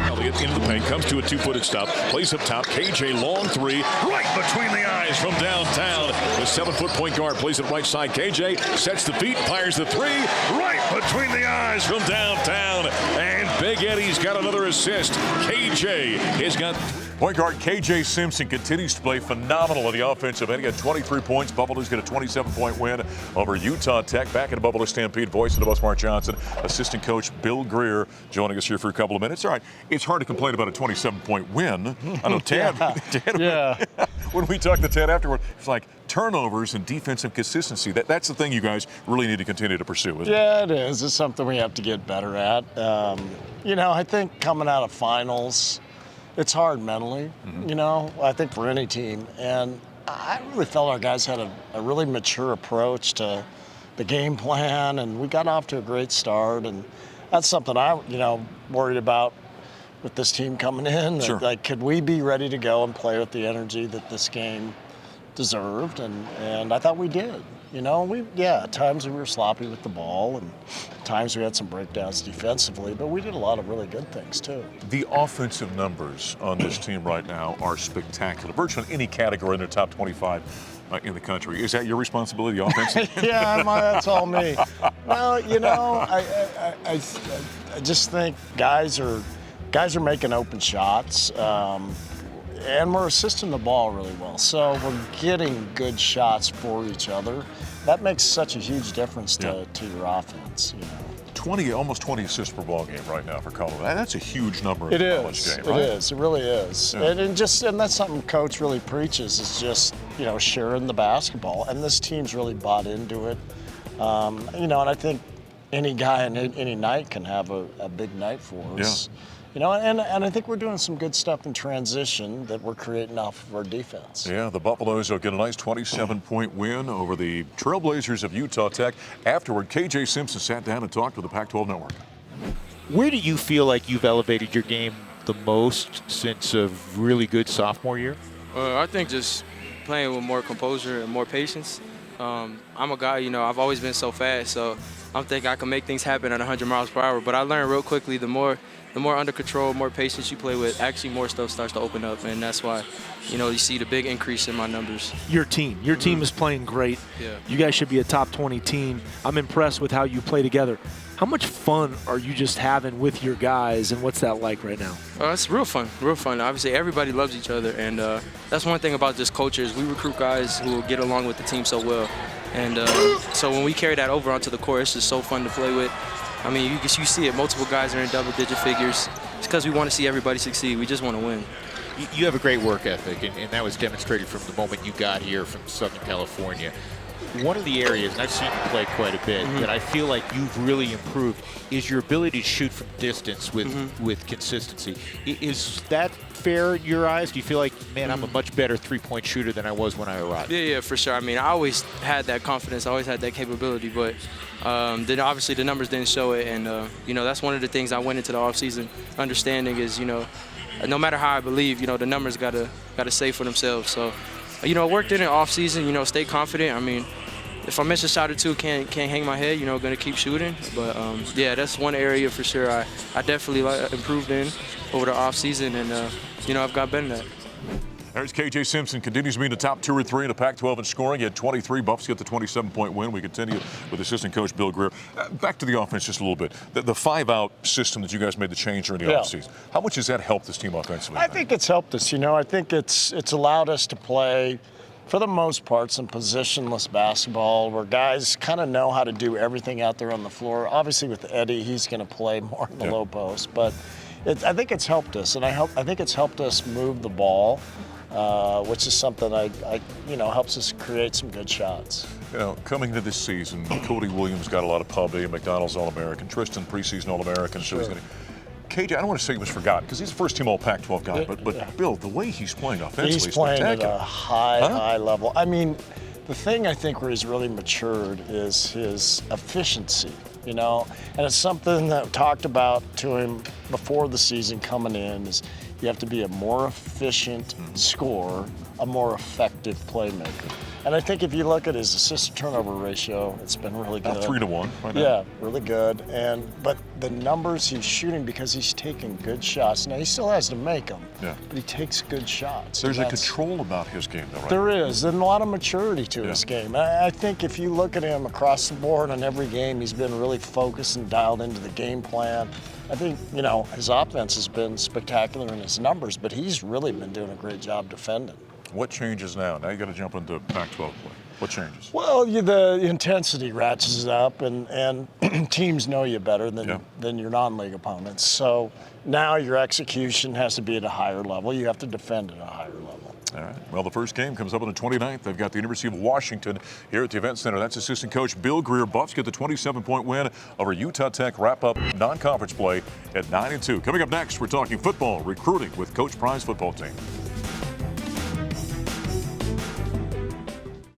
Elliott into the paint, comes to a two-footed stop, plays up top. KJ long three, right between the eyes from downtown. The 7-foot point guard plays it right side. KJ sets the feet, fires the three, right between the eyes from downtown. And Big Eddie's got another assist. KJ has got... Point guard KJ Simpson continues to play phenomenal on the offensive end. He got 23 points. Buffalo's got a 27-point win over Utah Tech. Back in the Buffalo Stampede, voice of the bus, Mark Johnson. Assistant coach Bill GRIER joining us here for a couple of minutes. All right, it's hard to complain about a 27-point win. I know Ted, when we talked to Ted afterward, it's like turnovers and defensive consistency. That's the thing you guys really need to continue to pursue, isn't it? Yeah, it is. It's something we have to get better at. I think coming out of finals, it's hard mentally, I think for any team. And I really felt our guys had a really mature approach to the game plan, and we got off to a great start. And that's something I, worried about with this team coming in. Sure. Like, could we be ready to go and play with the energy that this game deserved? And I thought we did. At times we were sloppy with the ball, and at times we had some breakdowns defensively, but we did a lot of really good things too. The offensive numbers on this team right now are spectacular. Virtually any category in the top 25 in the country. Is that your responsibility, the offense? Yeah, that's all me. Well, I just think guys are making open shots. And we're assisting the ball really well. So we're getting good shots for each other. That makes such a huge difference to your offense. 20, almost 20 assists per ball game right now for Colorado. That's a huge number in a college game, right? It is. It really is. Yeah. And that's something Coach really preaches, is just, sharing the basketball. And this team's really bought into it. And I think any guy on any night can have a big night for us. Yeah. And I think we're doing some good stuff in transition that we're creating off of our defense. Yeah, the Buffaloes will get a nice 27-point win over the Trailblazers of Utah Tech. Afterward, KJ Simpson sat down and talked with the Pac-12 Network. Where do you feel like you've elevated your game the most since a really good sophomore year? I think just playing with more composure and more patience. I'm a guy, I've always been so fast, so I think I can make things happen at 100 miles per hour. But I learned real quickly, the more under control, more patience you play with, actually more stuff starts to open up, and that's why, you see the big increase in my numbers. Your team is playing great. Yeah. You guys should be a top 20 team. I'm impressed with how you play together. How much fun are you just having with your guys, and what's that like right now? It's real fun, real fun. Obviously, everybody loves each other, and that's one thing about this culture is we recruit guys who will get along with the team so well. And so when we carry that over onto the court, it's just so fun to play with. I mean, you see it. Multiple guys are in double-digit figures. It's because we want to see everybody succeed. We just want to win. You have a great work ethic, and that was demonstrated from the moment you got here from Southern California. One of the areas, and I've seen you play quite a bit, that I feel like you've really improved is your ability to shoot from distance with consistency. Is that fair in your eyes? Do you feel like, man, I'm a much better three-point shooter than I was when I arrived? Yeah, for sure. I mean, I always had that confidence. I always had that capability, but then obviously the numbers didn't show it. And, that's one of the things I went into the offseason understanding is, no matter how I believe, the numbers got to say for themselves. So, worked in it offseason, stay confident. I mean, if I miss a shot or two, can't hang my head, going to keep shooting. But, that's one area for sure I definitely improved in over the offseason, and, I've got better at that. There's KJ Simpson, continues to be in the top 2 or 3 in the Pac-12 in scoring. He had 23. Buffs get the 27-point win. We continue with assistant coach Bill GRIER. Back to the offense just a little bit. The 5-out system that you guys made the change during the offseason, how much has that helped this team offensively? I think it's helped us. I think it's allowed us to play, for the most part, some positionless basketball where guys kind of know how to do everything out there on the floor. Obviously, with Eddie, he's going to play more in the low post, but I think it's helped us, and I think it's helped us move the ball, which is something helps us create some good shots. Coming into this season, Cody Williams got a lot of pub day, McDonald's All-American, Tristan preseason All-American, so he's going to. KJ, I don't want to say he was forgotten because he's the first team All-Pac-12 guy, but Bill, the way he's playing offensively is playing at a high level. I mean, the thing I think where he's really matured is his efficiency. you know? And it's something that talked about to him before the season coming in is you have to be a more efficient scorer, a more effective playmaker. And I think if you look at his assist turnover ratio, it's been really good. 3-1 right now. Yeah, really good. But the numbers he's shooting, because he's taking good shots. Now he still has to make them, but he takes good shots. There's a control about his game, though, right? There is, and a lot of maturity to his game. I think if you look at him across the board on every game, he's been really focused and dialed into the game plan. I think, you know, his offense has been spectacular in his numbers, but he's really been doing a great job defending. What changes now? Now you got to jump into Pac-12 play. What changes? Well, the intensity ratchets it up, and teams know you better than your non-league opponents. So now your execution has to be at a higher level. You have to defend at a higher level. All right. Well, the first game comes up on the 29th. They've got the University of Washington here at the Event Center. That's assistant coach Bill GRIER. Buffs get the 27-point win over Utah Tech. Wrap up non-conference play at 9-2. Coming up next, we're talking football recruiting with Coach Pry's football team.